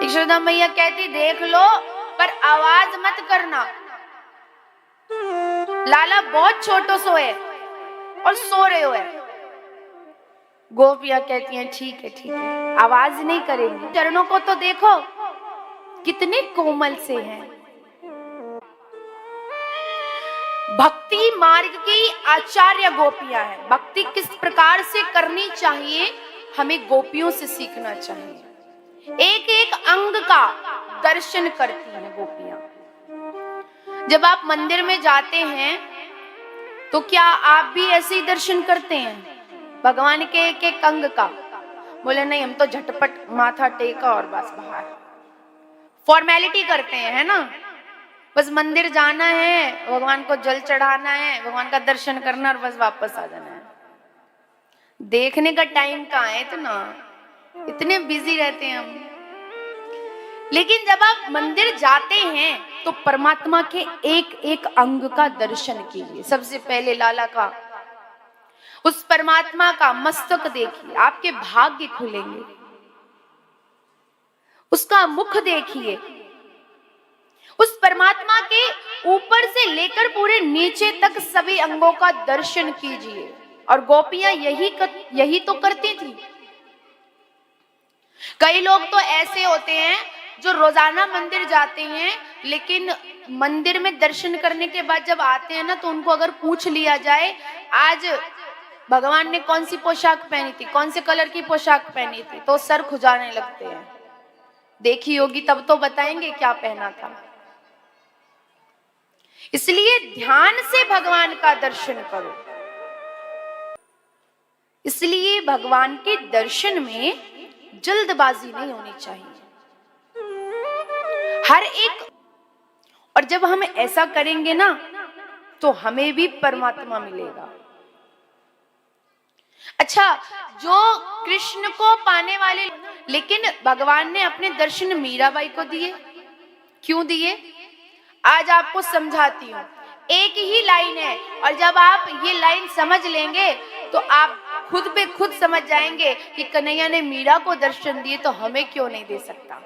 यशोदा मैया कहती देख लो पर आवाज मत करना, लाला बहुत छोटो सो है और सो रहे हो है। गोपियां कहती हैं ठीक है आवाज नहीं करेंगे। चरणों को तो देखो कितने कोमल से हैं। भक्ति मार्ग की आचार्य गोपियां हैं। भक्ति किस प्रकार से करनी चाहिए हमें गोपियों से सीखना चाहिए। एक एक अंग का दर्शन करती हैं गोपियां। जब आप मंदिर में जाते हैं तो क्या आप भी ऐसे ही दर्शन करते हैं भगवान के एक एक अंग का? बोले नहीं, हम तो झटपट माथा टेका और बस बाहर फॉर्मेलिटी करते हैं, है ना। बस मंदिर जाना है, भगवान को जल चढ़ाना है, भगवान का दर्शन करना और बस वापस आ जाना है। देखने का टाइम कहाँ है इतना, इतने बिजी रहते हैं हम। लेकिन जब आप मंदिर जाते हैं तो परमात्मा के एक एक अंग का दर्शन कीजिए। सबसे पहले लाला का, उस परमात्मा का मस्तक देखिए, आपके भाग्य खुलेंगे। उसका मुख देखिए, उस परमात्मा के ऊपर से लेकर पूरे नीचे तक सभी अंगों का दर्शन कीजिए। और गोपियां यही तो करती थी। कई लोग तो ऐसे होते हैं जो रोजाना मंदिर जाते हैं, लेकिन मंदिर में दर्शन करने के बाद जब आते हैं ना तो उनको अगर पूछ लिया जाए आज भगवान ने कौन सी पोशाक पहनी थी, कौन से कलर की पोशाक पहनी थी, तो सर खुजाने लगते हैं। देखी होगी तब तो बताएंगे क्या पहना था। इसलिए ध्यान से भगवान का दर्शन करो। इसलिए भगवान के दर्शन में जल्दबाजी नहीं होनी चाहिए हर एक। और जब हम ऐसा करेंगे ना तो हमें भी परमात्मा मिलेगा। अच्छा, जो कृष्ण को पाने वाले, लेकिन भगवान ने अपने दर्शन मीराबाई को दिए। क्यों दिए? आज आपको समझाती हूँ। एक ही लाइन है और जब आप ये लाइन समझ लेंगे तो आप खुद पे खुद समझ जाएंगे कि कन्हैया ने मीरा को दर्शन दिए तो हमें क्यों नहीं दे सकता।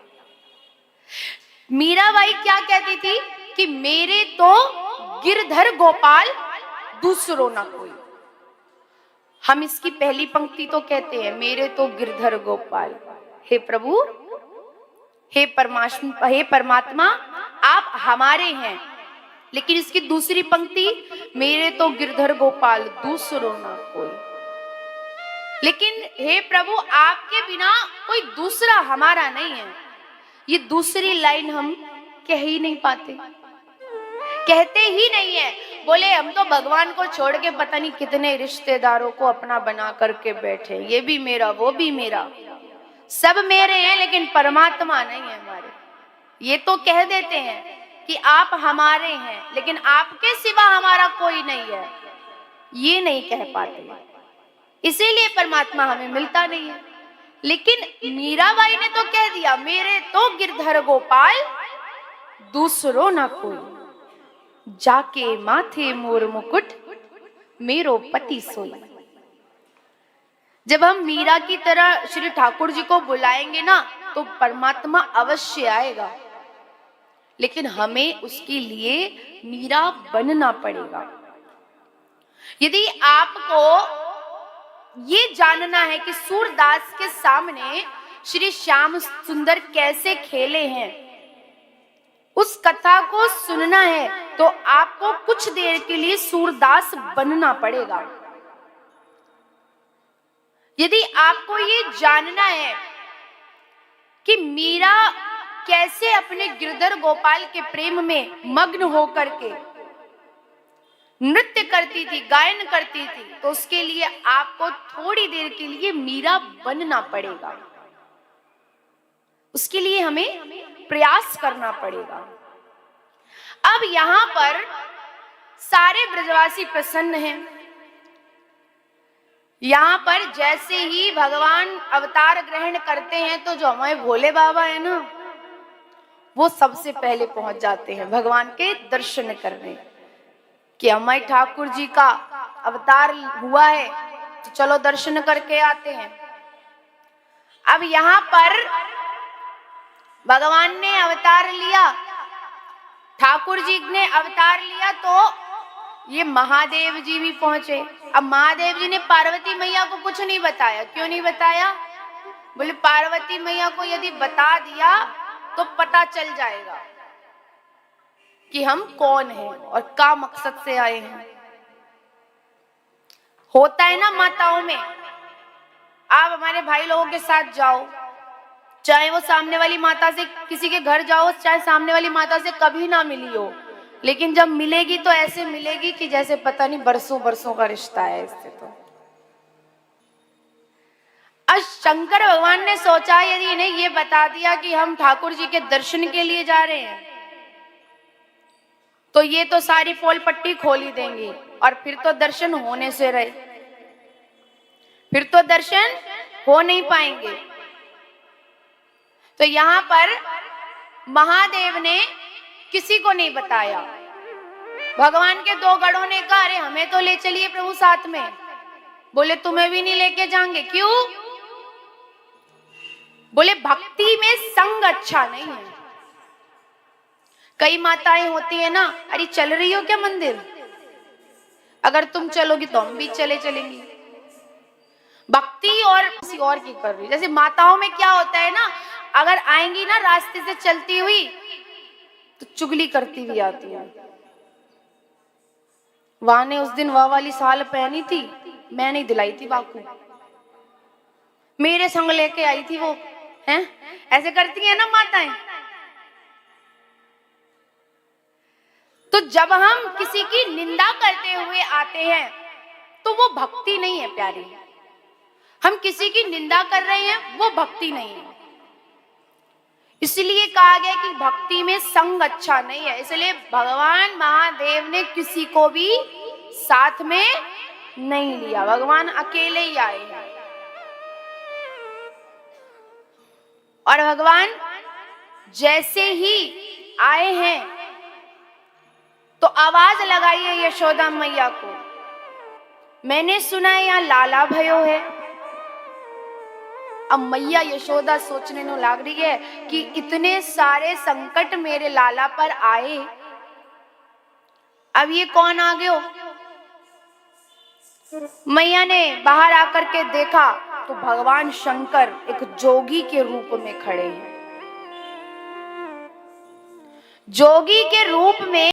मीराबाई क्या कहती थी कि मेरे तो गिरधर गोपाल दूसरों ना कोई। हम इसकी पहली पंक्ति तो कहते हैं मेरे तो गिरधर गोपाल। हे प्रभु, हे परमात्मा आप हमारे हैं। लेकिन इसकी दूसरी पंक्ति मेरे तो गिरधर गोपाल दूसरों ना कोई। लेकिन हे प्रभु आपके बिना कोई दूसरा हमारा नहीं है। ये दूसरी लाइन हम कह ही नहीं पाते, कहते ही नहीं है। बोले हम तो भगवान को छोड़ के पता नहीं कितने रिश्तेदारों को अपना बना करके बैठे, ये भी मेरा वो भी मेरा, सब मेरे हैं लेकिन परमात्मा नहीं है हमारे। ये तो कह देते हैं कि आप हमारे हैं लेकिन आपके सिवा हमारा कोई नहीं है, ये नहीं कह पाते, इसीलिए परमात्मा हमें मिलता नहीं है। लेकिन मीराबाई ने तो कह दिया मेरे तो गिरधर गोपाल दूसरों ना कोई, जाके माथे मोर मुकुट मेरो पति सोई। जब हम मीरा की तरह श्री ठाकुर जी को बुलाएंगे ना तो परमात्मा अवश्य आएगा, लेकिन हमें उसके लिए मीरा बनना पड़ेगा। यदि आपको ये जानना है कि सूरदास के सामने श्री श्याम सुंदर कैसे खेले हैं, उस कथा को सुनना है तो आपको कुछ देर के लिए सूरदास बनना पड़ेगा। यदि आपको ये जानना है कि मीरा कैसे अपने गिरधर गोपाल के प्रेम में मग्न होकर के नृत्य करती थी, गायन करती थी, तो उसके लिए आपको थोड़ी देर के लिए मीरा बनना पड़ेगा। उसके लिए हमें प्रयास करना पड़ेगा। अब यहाँ पर सारे ब्रजवासी प्रसन्न हैं। यहाँ पर जैसे ही भगवान अवतार ग्रहण करते हैं तो जो हमारे भोले बाबा है ना, वो सबसे पहले पहुंच जाते हैं भगवान के दर्शन करने, कि हमारे ठाकुर जी का अवतार हुआ है तो चलो दर्शन करके आते हैं। अब यहाँ पर भगवान ने अवतार लिया, ठाकुर जी ने अवतार लिया, तो ये महादेव जी भी पहुंचे। अब महादेव जी ने पार्वती मैया को कुछ नहीं बताया। क्यों नहीं बताया? बोले पार्वती मैया को यदि बता दिया तो पता चल जाएगा कि हम कौन हैं और क्या मकसद से आए हैं। होता है ना माताओं में, आप हमारे भाई लोगों के साथ जाओ, चाहे वो सामने वाली माता से, किसी के घर जाओ, चाहे सामने वाली माता से कभी ना मिली हो, लेकिन जब मिलेगी तो ऐसे मिलेगी कि जैसे पता नहीं बरसों बरसों का रिश्ता है इससे। तो आज शंकर भगवान ने सोचा यदि इन्हें ये बता दिया कि हम ठाकुर जी के दर्शन के लिए जा रहे हैं तो ये तो सारी पोल पट्टी खोल ही देंगे और फिर तो दर्शन होने से रहे, फिर तो दर्शन हो नहीं पाएंगे। तो यहां पर महादेव ने किसी को नहीं बताया। भगवान के दो गणों ने कहा अरे हमें तो ले चलिए प्रभु साथ में। बोले तुम्हें भी नहीं लेके जाएंगे। क्यों? बोले भक्ति में संग अच्छा नहीं है। कई माताएं होती है ना, अरे चल रही हो क्या मंदिर, अगर तुम चलोगी तो हम भी चलेंगी। भक्ति और किसी और की कर रही। जैसे माताओं में क्या होता है ना, अगर आएंगी ना रास्ते से चलती हुई तो चुगली करती हुई आती है। वहां ने उस दिन वह वाली साल पहनी थी, मैं नहीं दिलाई थी बाकू, मेरे संग लेके आई थी वो, हैं? ऐसे करती है ना माताएं। तो जब हम किसी की निंदा करते हुए आते हैं तो वो भक्ति नहीं है प्यारी। हम किसी की निंदा कर रहे हैं वो भक्ति नहीं है। इसलिए कहा गया कि भक्ति में संग अच्छा नहीं है। इसलिए भगवान महादेव ने किसी को भी साथ में नहीं लिया, भगवान अकेले ही आए हैं। और भगवान जैसे ही आए हैं तो आवाज लगाइए यशोदा मैया को, मैंने सुना है यहाँ लाला भयो है। अब मैया यशोदा सोचने में लग रही है कि इतने सारे संकट मेरे लाला पर आए, अब ये कौन आ गयो। मैया ने बाहर आकर के देखा तो भगवान शंकर एक जोगी के रूप में खड़े हैं। जोगी के रूप में